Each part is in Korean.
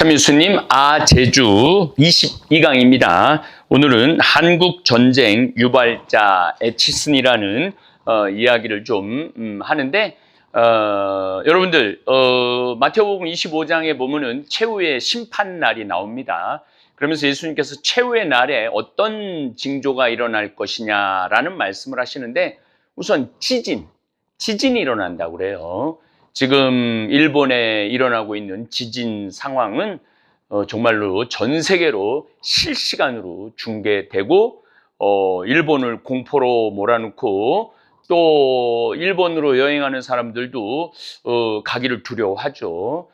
참유수님, 제주 22강입니다. 오늘은 한국 전쟁 유발자의 치슨이라는 이야기를 좀 하는데, 여러분들, 마태복음 25장에 보면은 최후의 심판날이 나옵니다. 그러면서 예수님께서 최후의 날에 어떤 징조가 일어날 것이냐라는 말씀을 하시는데, 우선 지진이 일어난다고 그래요. 지금 일본에 일어나고 있는 지진 상황은 정말로 전 세계로 실시간으로 중계되고, 일본을 공포로 몰아넣고, 또 일본으로 여행하는 사람들도 가기를 두려워하죠.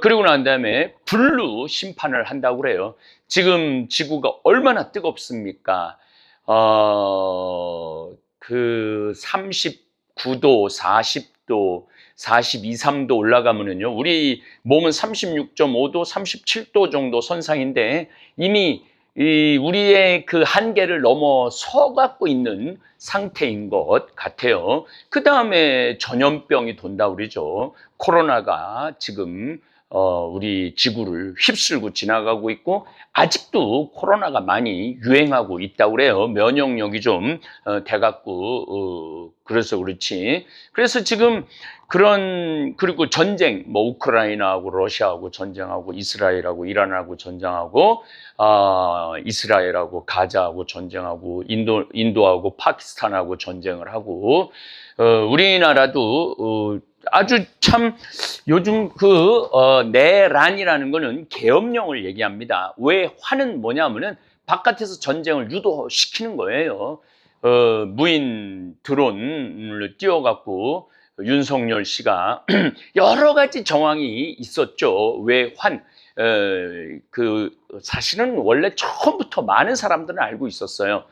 그리고 난 다음에 불로 심판을 한다고 그래요. 지금 지구가 얼마나 뜨겁습니까? 39도, 40도, 42, 3도 올라가면은요, 우리 몸은 36.5도, 37도 정도 선상인데 이미 우리의 그 한계를 넘어서 갖고 있는 상태인 것 같아요. 그 다음에 전염병이 돈다고 그러죠. 코로나가 지금 우리 지구를 휩쓸고 지나가고 있고, 아직도 코로나가 많이 유행하고 있다고 그래요. 면역력이 좀 돼갖고 그래서 그렇지. 그래서 지금 그리고 전쟁, 뭐 우크라이나하고 러시아하고 전쟁하고, 이스라엘하고 이란하고 전쟁하고, 이스라엘하고 가자하고 전쟁하고, 인도하고 파키스탄하고 전쟁을 하고, 우리나라도 아주 참 요즘 내란이라는 거는 계엄령을 얘기합니다. 왜 화는 뭐냐면은 바깥에서 전쟁을 유도시키는 거예요. 무인 드론을 띄워갖고 윤석열 씨가 여러 가지 정황이 있었죠. 왜 사실은 원래 처음부터 많은 사람들은 알고 있었어요.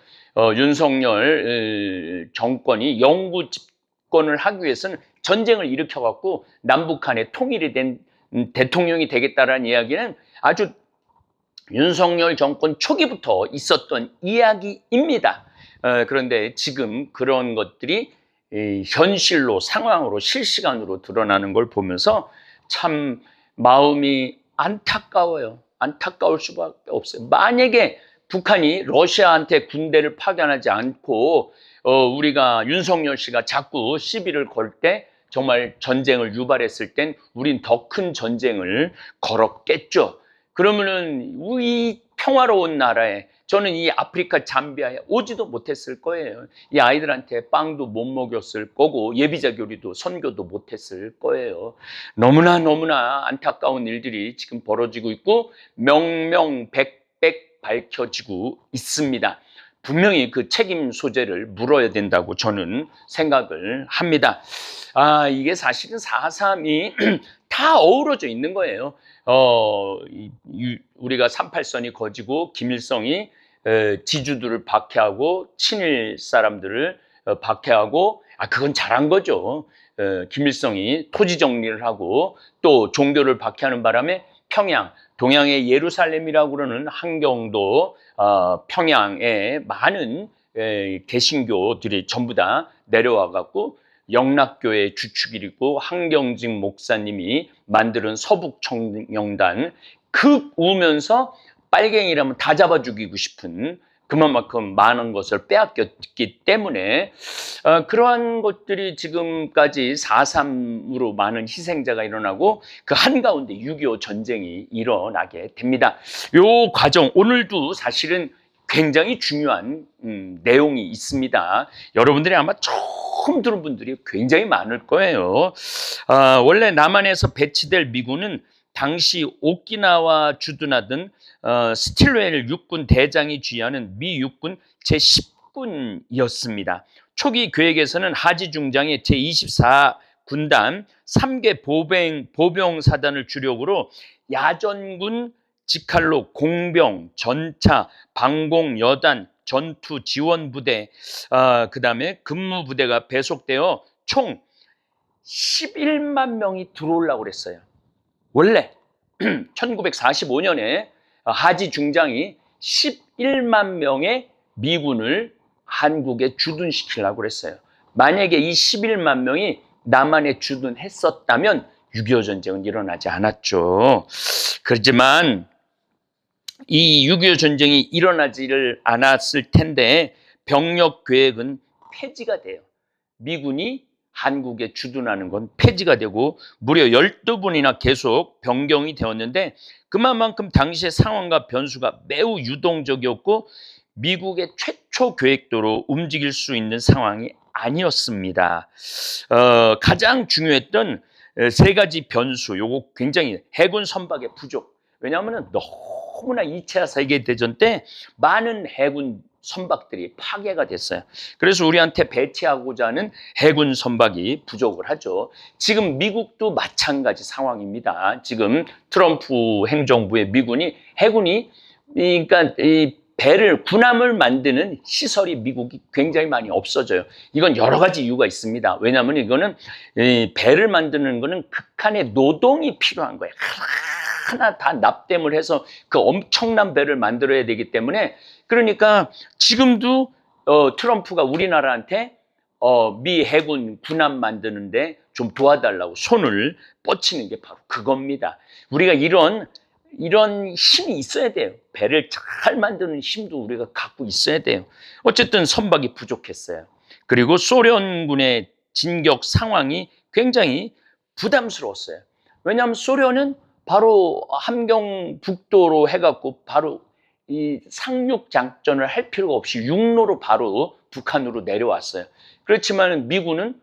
윤석열 정권이 영구 집권을 하기 위해서는 전쟁을 일으켜갖고 남북한의 통일이 된 대통령이 되겠다라는 이야기는 아주 윤석열 정권 초기부터 있었던 이야기입니다. 그런데 지금 그런 것들이 현실로, 상황으로, 실시간으로 드러나는 걸 보면서 참 마음이 안타까워요. 안타까울 수밖에 없어요. 만약에 북한이 러시아한테 군대를 파견하지 않고 우리가 윤석열 씨가 자꾸 시비를 걸 때 정말 전쟁을 유발했을 땐 우린 더 큰 전쟁을 걸었겠죠. 그러면은 이 평화로운 나라에, 저는 이 아프리카 잠비아에 오지도 못했을 거예요. 이 아이들한테 빵도 못 먹였을 거고, 예비자 교리도 선교도 못했을 거예요. 너무나 안타까운 일들이 지금 벌어지고 있고 명명백백 밝혀지고 있습니다. 분명히 그 책임 소재를 물어야 된다고 저는 생각을 합니다. 이게 사실은 4.3이 다 어우러져 있는 거예요. 우리가 38선이 거지고 김일성이 지주들을 박해하고 친일 사람들을 박해하고, 그건 잘한 거죠. 김일성이 토지 정리를 하고 또 종교를 박해하는 바람에 평양, 동양의 예루살렘이라고 그러는 한경도 평양에 많은 개신교들이 전부 다 내려와 갖고 영락교의 주축이고 한경직 목사님이 만드는 서북청년단, 극우면서 빨갱이라면 다 잡아 죽이고 싶은 그만큼 많은 것을 빼앗겼기 때문에 그러한 것들이 지금까지 4.3으로 많은 희생자가 일어나고 그 한가운데 6.25 전쟁이 일어나게 됩니다. 요 과정, 오늘도 사실은 굉장히 중요한 내용이 있습니다. 여러분들이 아마 처음 들은 분들이 굉장히 많을 거예요. 원래 남한에서 배치될 미군은 당시 오키나와 주둔하던 스틸웰 육군 대장이 지휘하는 미 육군 제10군이었습니다. 초기 계획에서는 하지 중장의 제24군단 3개 보병사단을 주력으로 야전군 직할로 공병, 전차, 방공 여단, 전투 지원 부대, 그 다음에 근무 부대가 배속되어 총 11만 명이 들어오려고 그랬어요. 원래 1945년에 하지 중장이 11만 명의 미군을 한국에 주둔시키려고 그랬어요. 만약에 이 11만 명이 남한에 주둔했었다면 6.25 전쟁은 일어나지 않았죠. 그렇지만 이 6.25 전쟁이 일어나지를 않았을 텐데 병력 계획은 폐지가 돼요. 미군이 한국에 주둔하는 건 폐지가 되고 무려 12번이나 계속 변경이 되었는데 그만큼 당시의 상황과 변수가 매우 유동적이었고 미국의 최초 계획대로 움직일 수 있는 상황이 아니었습니다. 가장 중요했던 세 가지 변수, 요거 굉장히 해군 선박의 부족. 왜냐하면 너무나 2차 세계대전 때 많은 해군 선박들이 파괴가 됐어요. 그래서 우리한테 배치하고자 하는 해군 선박이 부족을 하죠. 지금 미국도 마찬가지 상황입니다. 지금 트럼프 행정부의 미군이 해군이 그러니까 이 배를 군함을 만드는 시설이 미국이 굉장히 많이 없어져요. 이건 여러 가지 이유가 있습니다. 왜냐하면 이거는 배를 만드는 거는 극한의 노동이 필요한 거예요. 하나 다 납땜을 해서 그 엄청난 배를 만들어야 되기 때문에 그러니까 지금도 트럼프가 우리나라한테 미 해군 군함 만드는데 좀 도와달라고 손을 뻗치는 게 바로 그겁니다. 우리가 이런 힘이 있어야 돼요. 배를 잘 만드는 힘도 우리가 갖고 있어야 돼요. 어쨌든 선박이 부족했어요. 그리고 소련군의 진격 상황이 굉장히 부담스러웠어요. 왜냐하면 소련은 바로 함경북도로 해갖고 바로 이 상륙 작전을 할 필요가 없이 육로로 바로 북한으로 내려왔어요. 그렇지만 미군은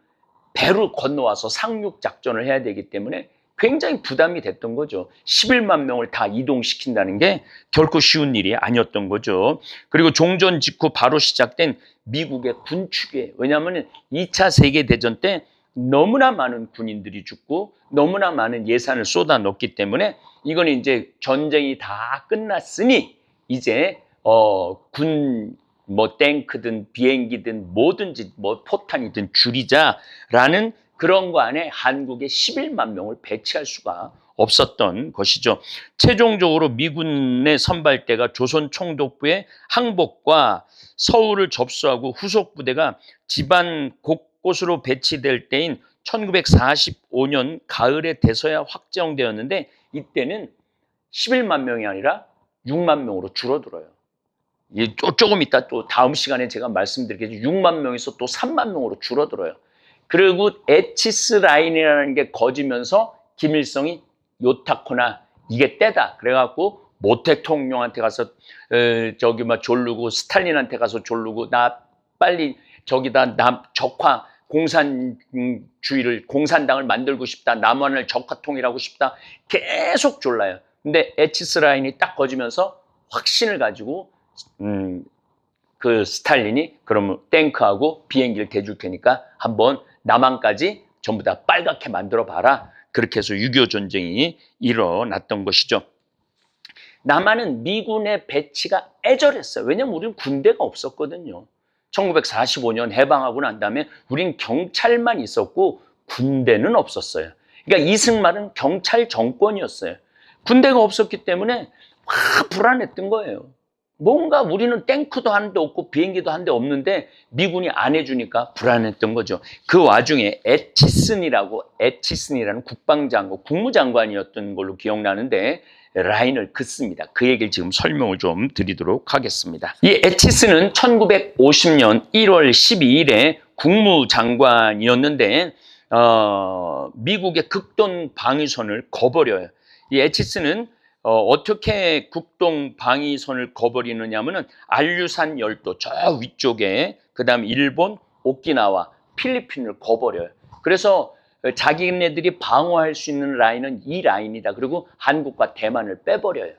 배로 건너와서 상륙 작전을 해야 되기 때문에 굉장히 부담이 됐던 거죠. 11만 명을 다 이동시킨다는 게 결코 쉬운 일이 아니었던 거죠. 그리고 종전 직후 바로 시작된 미국의 군축이에요. 왜냐하면 2차 세계대전 때 너무나 많은 군인들이 죽고 너무나 많은 예산을 쏟아 넣었기 때문에 이건 이제 전쟁이 다 끝났으니 이제 뭐 탱크든 비행기든 뭐든지 뭐 포탄이든 줄이자라는 그런 거 안에 한국에 11만 명을 배치할 수가 없었던 것이죠. 최종적으로 미군의 선발대가 조선총독부의 항복과 서울을 접수하고 후속 부대가 집안 곳곳으로 배치될 때인 1945년 가을에 돼서야 확정되었는데 이때는 11만 명이 아니라 6만 명으로 줄어들어요. 조금 이따 또 다음 시간에 제가 말씀드리겠지만 6만 명에서 또 3만 명으로 줄어들어요. 그리고 에치스 라인이라는 게 거지면서 김일성이 요타코나 이게 때다. 그래갖고 모 대통령한테 가서 저기 막 졸르고 스탈린한테 가서 졸르고 나 빨리 저기다 나 적화 공산주의를 공산당을 만들고 싶다. 남한을 적화 통일하고 싶다. 계속 졸라요. 근데 에치스 라인이 딱 거지면서 확신을 가지고 그 스탈린이 그러면 탱크하고 비행기를 대줄 테니까 한번 남한까지 전부 다 빨갛게 만들어 봐라. 그렇게 해서 6.25 전쟁이 일어났던 것이죠. 남한은 미군의 배치가 애절했어요. 왜냐하면 우리는 군대가 없었거든요. 1945년 해방하고 난 다음에 우린 경찰만 있었고 군대는 없었어요. 그러니까 이승만은 경찰 정권이었어요. 군대가 없었기 때문에 막 불안했던 거예요. 뭔가 우리는 탱크도 한 대 없고 비행기도 한 대 없는데 미군이 안 해주니까 불안했던 거죠. 그 와중에 에치슨이라는 국방장관, 국무장관이었던 걸로 기억나는데 라인을 긋습니다. 그 얘기를 지금 설명을 좀 드리도록 하겠습니다. 이 에치슨은 1950년 1월 12일에 국무장관이었는데 미국의 극동 방위선을 거버려요. 이 에치슨은 어떻게 국동 방위선을 거버리느냐 하면은 알류산 열도 저 위쪽에 그다음 일본, 오키나와, 필리핀을 거버려요. 그래서 자기네들이 방어할 수 있는 라인은 이 라인이다. 그리고 한국과 대만을 빼버려요.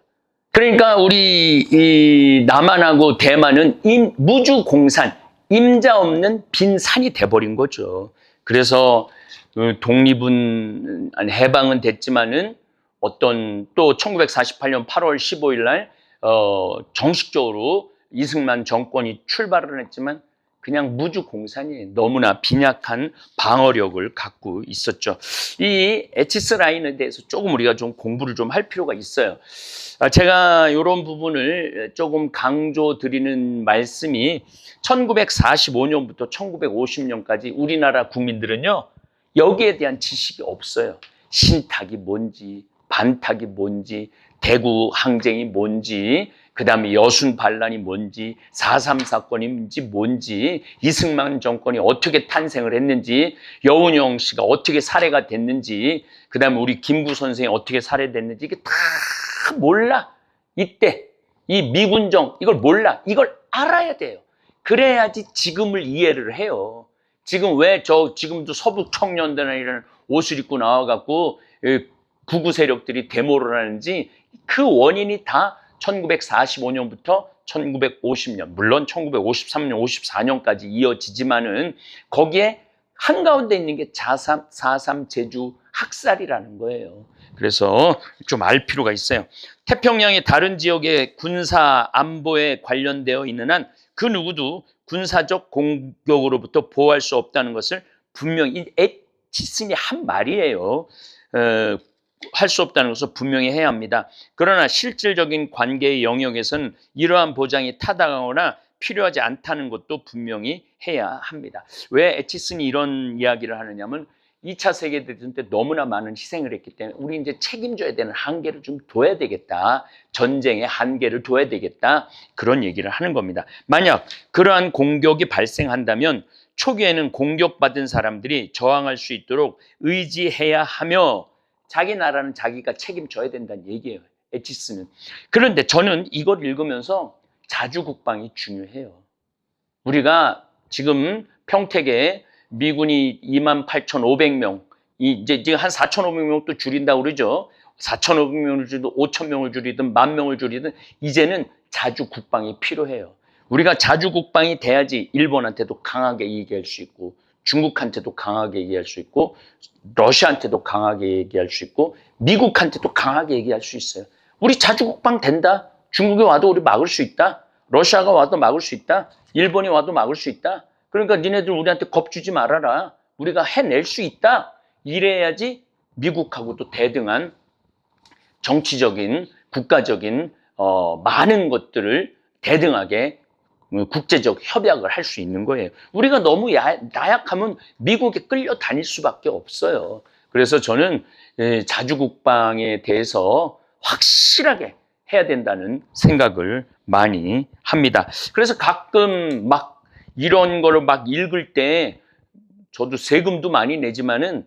그러니까 우리 이 남한하고 대만은 무주 공산, 임자 없는 빈 산이 돼버린 거죠. 그래서 독립은 해방은 됐지만은 어떤 또 1948년 8월 15일 날 정식적으로 이승만 정권이 출발을 했지만 그냥 무주공산이에요. 너무나 빈약한 방어력을 갖고 있었죠. 이 에치스 라인에 대해서 조금 우리가 좀 공부를 좀 할 필요가 있어요. 제가 이런 부분을 조금 강조드리는 말씀이 1945년부터 1950년까지 우리나라 국민들은요 여기에 대한 지식이 없어요. 신탁이 뭔지, 반탁이 뭔지, 대구 항쟁이 뭔지, 그 다음에 여순 반란이 뭔지, 4.3 사건이 뭔지, 이승만 정권이 어떻게 탄생을 했는지, 여운형 씨가 어떻게 살해가 됐는지, 그 다음에 우리 김구 선생이 어떻게 살해됐는지, 이게 다 몰라. 이때 이 미군정 이걸 몰라. 이걸 알아야 돼요. 그래야지 지금을 이해를 해요. 지금 왜 지금도 서북 청년들이라는 옷을 입고 나와갖고 구구 세력들이 데모를 하는지 그 원인이 다 1945년부터 1950년, 물론 1953년, 54년까지 이어지지만은 거기에 한가운데 있는 게 4.3 제주 학살이라는 거예요. 그래서 좀 알 필요가 있어요. 태평양의 다른 지역의 군사 안보에 관련되어 있는 한 그 누구도 군사적 공격으로부터 보호할 수 없다는 것을 분명히 에티슨이 한 말이에요. 할 수 없다는 것을 분명히 해야 합니다. 그러나 실질적인 관계의 영역에서는 이러한 보장이 타당하거나 필요하지 않다는 것도 분명히 해야 합니다. 왜 에티슨이 이런 이야기를 하느냐면 2차 세계대전 때 너무나 많은 희생을 했기 때문에 우리 이제 책임져야 되는 한계를 좀 둬야 되겠다. 전쟁의 한계를 둬야 되겠다. 그런 얘기를 하는 겁니다. 만약 그러한 공격이 발생한다면 초기에는 공격받은 사람들이 저항할 수 있도록 의지해야 하며 자기 나라는 자기가 책임져야 된다는 얘기예요. 에티슨은. 그런데 저는 이걸 읽으면서 자주국방이 중요해요. 우리가 지금 평택에 미군이 28,500명, 이제 한 4,500명 또 줄인다고 그러죠. 4,500명을 줄이든 5,000명을 줄이든 10,000명을 줄이든 이제는 자주국방이 필요해요. 우리가 자주국방이 돼야지 일본한테도 강하게 얘기할 수 있고 중국한테도 강하게 얘기할 수 있고 러시아한테도 강하게 얘기할 수 있고 미국한테도 강하게 얘기할 수 있어요. 우리 자주국방 된다. 중국이 와도 우리 막을 수 있다. 러시아가 와도 막을 수 있다. 일본이 와도 막을 수 있다. 그러니까 니네들 우리한테 겁주지 말아라. 우리가 해낼 수 있다. 이래야지 미국하고도 대등한 정치적인 국가적인 많은 것들을 대등하게 국제적 협약을 할 수 있는 거예요. 우리가 너무 나약하면 미국에 끌려다닐 수밖에 없어요. 그래서 저는 자주국방에 대해서 확실하게 해야 된다는 생각을 많이 합니다. 그래서 가끔 막 이런 거를 막 읽을 때 저도 세금도 많이 내지만은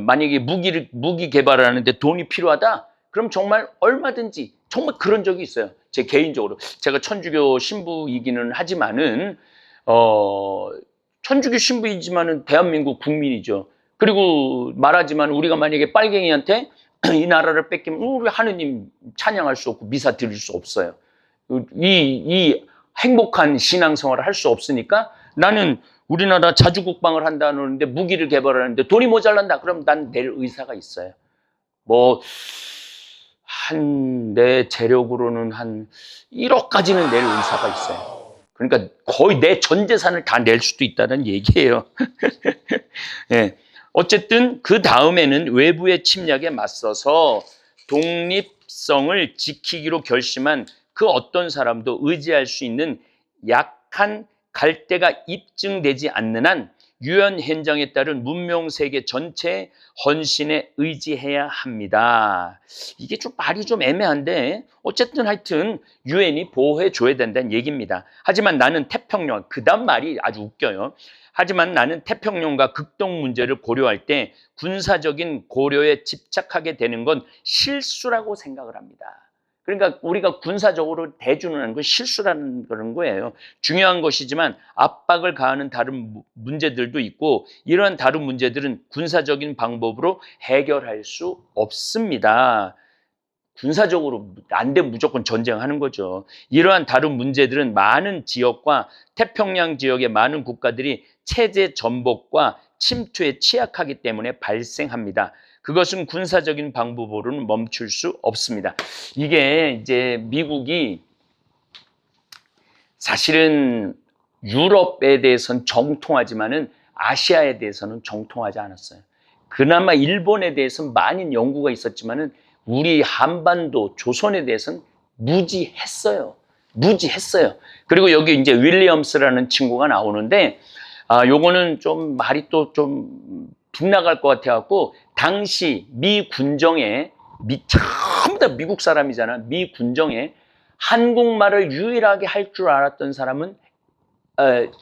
만약에 무기 개발하는데 돈이 필요하다. 그럼 정말 얼마든지 정말 그런 적이 있어요. 제 개인적으로 제가 천주교 신부이기는 하지만은 천주교 신부이지만은 대한민국 국민이죠. 그리고 말하지만 우리가 만약에 빨갱이한테 이 나라를 뺏기면 우리 하느님 찬양할 수 없고 미사 드릴 수 없어요. 이 행복한 신앙생활을 할 수 없으니까 나는 우리나라 자주국방을 한다는데 무기를 개발하는데 돈이 모자란다. 그럼 난 낼 의사가 있어요. 내 재력으로는 한 1억까지는 낼 의사가 있어요. 그러니까 거의 내 전 재산을 다 낼 수도 있다는 얘기예요. 예. 어쨌든 그 다음에는 외부의 침략에 맞서서 독립성을 지키기로 결심한 그 어떤 사람도 의지할 수 있는 약한 갈대가 입증되지 않는 한 유엔 헌장에 따른 문명 세계 전체의 헌신에 의지해야 합니다. 이게 좀 말이 좀 애매한데 어쨌든 하여튼 유엔이 보호해 줘야 된다는 얘기입니다. 하지만 나는 태평양, 그 다음 말이 아주 웃겨요. 하지만 나는 태평양과 극동 문제를 고려할 때 군사적인 고려에 집착하게 되는 건 실수라고 생각을 합니다. 그러니까 우리가 군사적으로 대주는 건 실수라는 그런 거예요. 중요한 것이지만 압박을 가하는 다른 문제들도 있고 이러한 다른 문제들은 군사적인 방법으로 해결할 수 없습니다. 군사적으로 안 되면 무조건 전쟁하는 거죠. 이러한 다른 문제들은 많은 지역과 태평양 지역의 많은 국가들이 체제 전복과 침투에 취약하기 때문에 발생합니다. 그것은 군사적인 방법으로는 멈출 수 없습니다. 이게 이제 미국이 사실은 유럽에 대해서는 정통하지만은 아시아에 대해서는 정통하지 않았어요. 그나마 일본에 대해서는 많은 연구가 있었지만은 우리 한반도 조선에 대해서는 무지했어요. 그리고 여기 이제 윌리엄스라는 친구가 나오는데 요거는 좀 말이 또 좀 빗나갈 것 같아갖고 당시 미 군정에 전부 다 미국 사람이잖아. 미 군정에 한국말을 유일하게 할 줄 알았던 사람은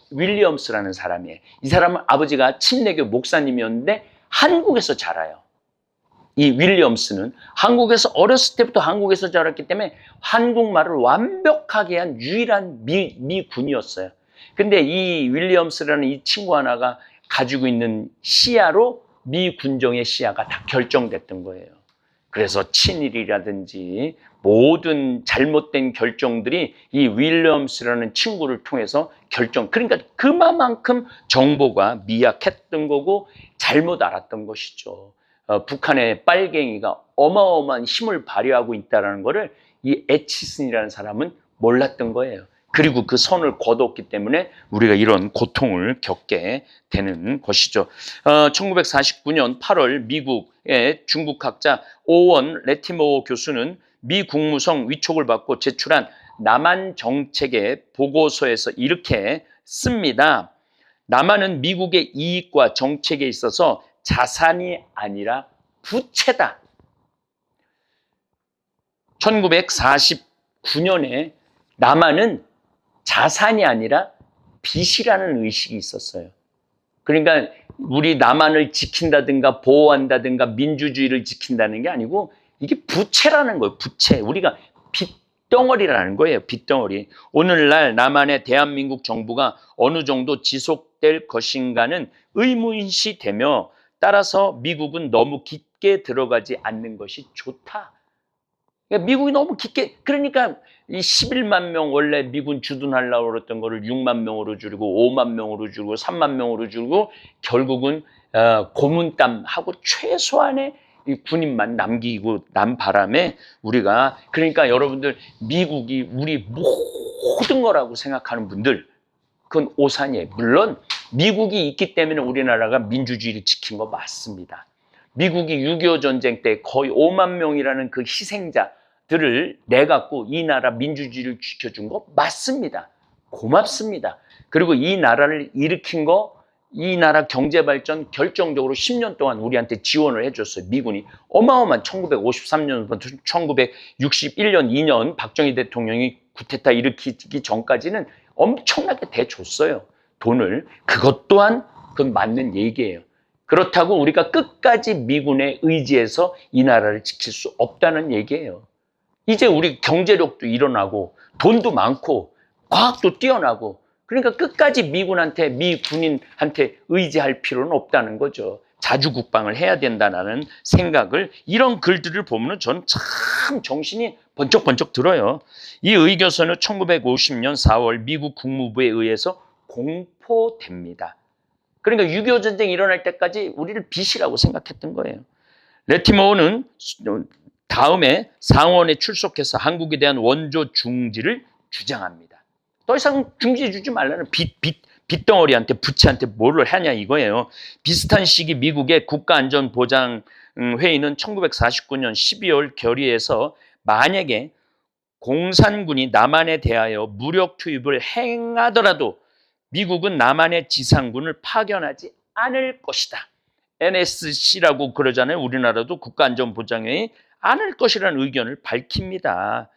윌리엄스라는 사람이에요. 이 사람은 아버지가 침례교 목사님이었는데 한국에서 자라요. 이 윌리엄스는 한국에서 어렸을 때부터 한국에서 자랐기 때문에 한국말을 완벽하게 한 유일한 미군이었어요. 근데 이 윌리엄스라는 이 친구 하나가 가지고 있는 시야로 미 군정의 시야가 다 결정됐던 거예요. 그래서 친일이라든지 모든 잘못된 결정들이 이 윌리엄스라는 친구를 통해서 그러니까 그만큼 정보가 미약했던 거고 잘못 알았던 것이죠. 북한의 빨갱이가 어마어마한 힘을 발휘하고 있다는 것을 이 애치슨이라는 사람은 몰랐던 거예요. 그리고 그 선을 거뒀기 때문에 우리가 이런 고통을 겪게 되는 것이죠. 1949년 8월 미국의 중국학자 오원 레티모어 교수는 미 국무성 위촉을 받고 제출한 남한 정책의 보고서에서 이렇게 씁니다. 남한은 미국의 이익과 정책에 있어서 자산이 아니라 부채다. 1949년에 남한은 자산이 아니라 빚이라는 의식이 있었어요. 그러니까 우리 남한을 지킨다든가 보호한다든가 민주주의를 지킨다는 게 아니고 이게 부채라는 거예요. 부채. 우리가 빚덩어리라는 거예요. 빚덩어리. 오늘날 남한의 대한민국 정부가 어느 정도 지속될 것인가는 의문시되며 따라서 미국은 너무 깊게 들어가지 않는 것이 좋다. 그러니까 미국이 너무 깊게, 그러니까 이 11만 명 원래 미군 주둔하려고 그랬던 거를 6만 명으로 줄이고 5만 명으로 줄이고 3만 명으로 줄이고 결국은 고문땀하고 최소한의 이 군인만 남기고 난 바람에 우리가, 그러니까 여러분들 미국이 우리 모든 거라고 생각하는 분들 그건 오산이에요. 물론 미국이 있기 때문에 우리나라가 민주주의를 지킨 거 맞습니다. 미국이 6.25 전쟁 때 거의 5만 명이라는 그 희생자들을 내갖고 이 나라 민주주의를 지켜준 거 맞습니다. 고맙습니다. 그리고 이 나라를 일으킨 거, 이 나라 경제발전 결정적으로 10년 동안 우리한테 지원을 해줬어요. 미군이 어마어마한 1953년부터 1961년 2년 박정희 대통령이 쿠데타 일으키기 전까지는 엄청나게 대줬어요. 돈을. 그것 또한 그건 맞는 얘기예요. 그렇다고 우리가 끝까지 미군의 의지에서 이 나라를 지킬 수 없다는 얘기예요. 이제 우리 경제력도 일어나고 돈도 많고 과학도 뛰어나고 그러니까 끝까지 미군한테, 미 군인한테 의지할 필요는 없다는 거죠. 자주국방을 해야 된다는 생각을, 이런 글들을 보면 저는 참 정신이 번쩍번쩍 들어요. 이 의교서는 1950년 4월 미국 국무부에 의해서 공포됩니다. 그러니까 6.25 전쟁이 일어날 때까지 우리를 빚이라고 생각했던 거예요. 레티모어는 다음에 상원에 출석해서 한국에 대한 원조 중지를 주장합니다. 더 이상 중지 주지 말라는 빚덩어리한테, 부채한테 뭐를 하냐 이거예요. 비슷한 시기 미국의 국가안전보장회의는 1949년 12월 결의에서 만약에 공산군이 남한에 대하여 무력 투입을 행하더라도 미국은 남한의 지상군을 파견하지 않을 것이다. NSC라고 그러잖아요. 우리나라도 국가안전보장회의 않을 것이라는 의견을 밝힙니다.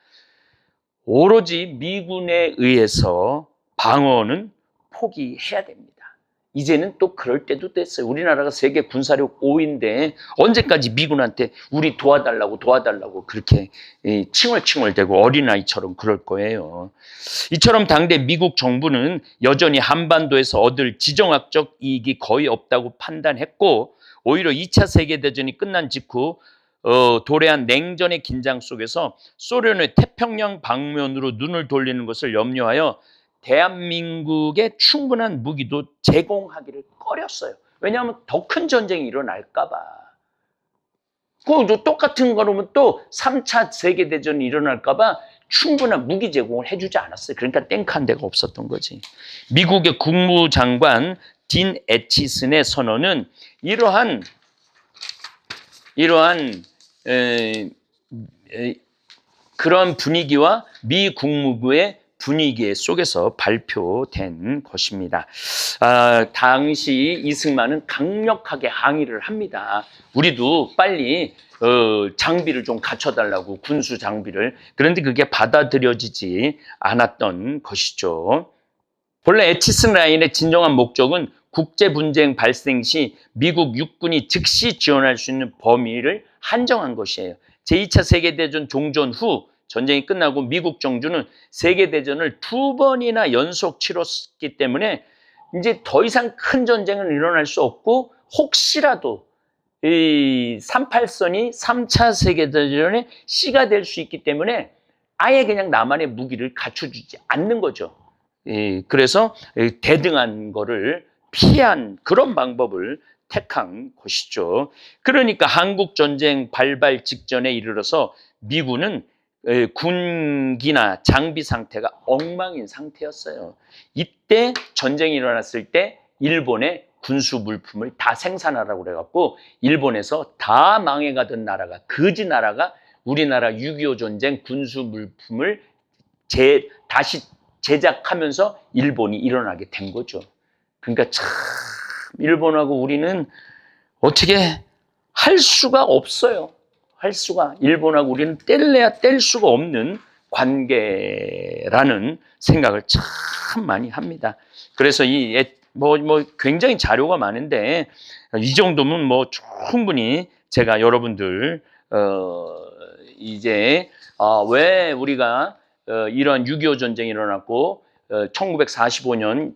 오로지 미군에 의해서 방어는 포기해야 됩니다. 이제는 또 그럴 때도 됐어요. 우리나라가 세계 군사력 5위인데 언제까지 미군한테 우리 도와달라고 그렇게 칭얼칭얼대고 어린아이처럼 그럴 거예요. 이처럼 당대 미국 정부는 여전히 한반도에서 얻을 지정학적 이익이 거의 없다고 판단했고 오히려 2차 세계대전이 끝난 직후 도래한 냉전의 긴장 속에서 소련의 태평양 방면으로 눈을 돌리는 것을 염려하여 대한민국에 충분한 무기도 제공하기를 꺼렸어요. 왜냐하면 더 큰 전쟁이 일어날까 봐. 똑같은 거라면 또 3차 세계대전이 일어날까 봐 충분한 무기 제공을 해주지 않았어요. 그러니까 땡칸 데가 없었던 거지. 미국의 국무장관 딘 애치슨의 선언은 이러한 그런 분위기와 미 국무부의 분위기 속에서 발표된 것입니다. 당시 이승만은 강력하게 항의를 합니다. 우리도 빨리 장비를 좀 갖춰달라고, 군수 장비를. 그런데 그게 받아들여지지 않았던 것이죠. 본래 에치슨 라인의 진정한 목적은 국제 분쟁 발생 시 미국 육군이 즉시 지원할 수 있는 범위를 한정한 것이에요. 제2차 세계대전 종전 후 전쟁이 끝나고 미국 정주는 세계대전을 2번이나 연속 치렀기 때문에 이제 더 이상 큰 전쟁은 일어날 수 없고, 혹시라도 이 38선이 3차 세계대전의 씨가 될 수 있기 때문에 아예 그냥 남한의 무기를 갖춰주지 않는 거죠. 그래서 대등한 거를 피한 그런 방법을 택한 것이죠. 그러니까 한국전쟁 발발 직전에 이르러서 미군은 군기나 장비 상태가 엉망인 상태였어요. 이때 전쟁이 일어났을 때 일본의 군수 물품을 다 생산하라고 그래갖고 일본에서 다 망해가던 나라가, 거지 나라가 우리나라 6.25 전쟁 군수 물품을 다시 제작하면서 일본이 일어나게 된 거죠. 그러니까 참 일본하고 우리는 어떻게 할 수가 없어요. 일본하고 우리는 뗄래야 뗄 수가 없는 관계라는 생각을 참 많이 합니다. 그래서 굉장히 자료가 많은데 이 정도면 충분히 제가 여러분들 이제 왜 우리가 이런 6.25 전쟁이 일어났고 1945년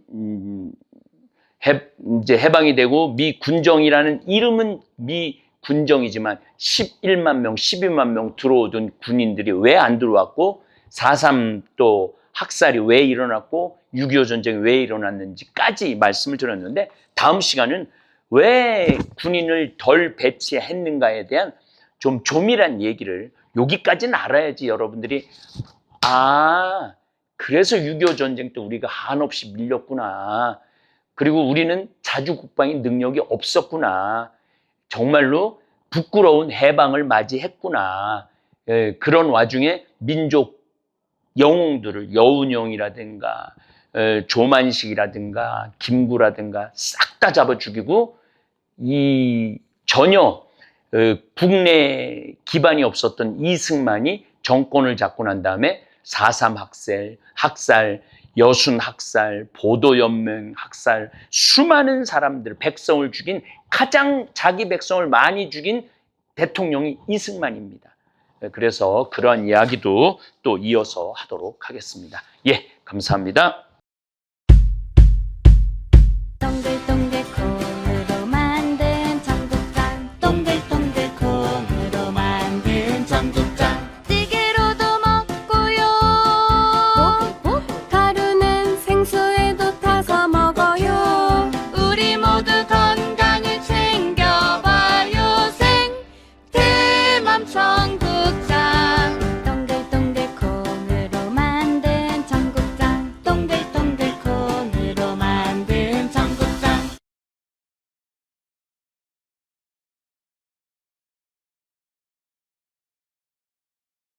이제 해방이 되고 미 군정이라는 이름은 미 군정이지만 11만 명, 12만 명 들어오던 군인들이 왜 안 들어왔고, 4.3 또 학살이 왜 일어났고, 6.25 전쟁이 왜 일어났는지까지 말씀을 드렸는데, 다음 시간은 왜 군인을 덜 배치했는가에 대한 좀 조밀한 얘기를, 여기까지는 알아야지 여러분들이 그래서 6.25 전쟁 때 우리가 한없이 밀렸구나. 그리고 우리는 자주국방의 능력이 없었구나. 정말로 부끄러운 해방을 맞이했구나. 그런 와중에 민족 영웅들을, 여운형이라든가 조만식이라든가 김구라든가 싹 다 잡아 죽이고, 전혀 국내 기반이 없었던 이승만이 정권을 잡고 난 다음에 4.3 학살, 여순 학살, 보도연맹 학살, 수많은 사람들, 백성을 죽인, 가장 자기 백성을 많이 죽인 대통령이 이승만입니다. 그래서 그러한 이야기도 또 이어서 하도록 하겠습니다. 감사합니다.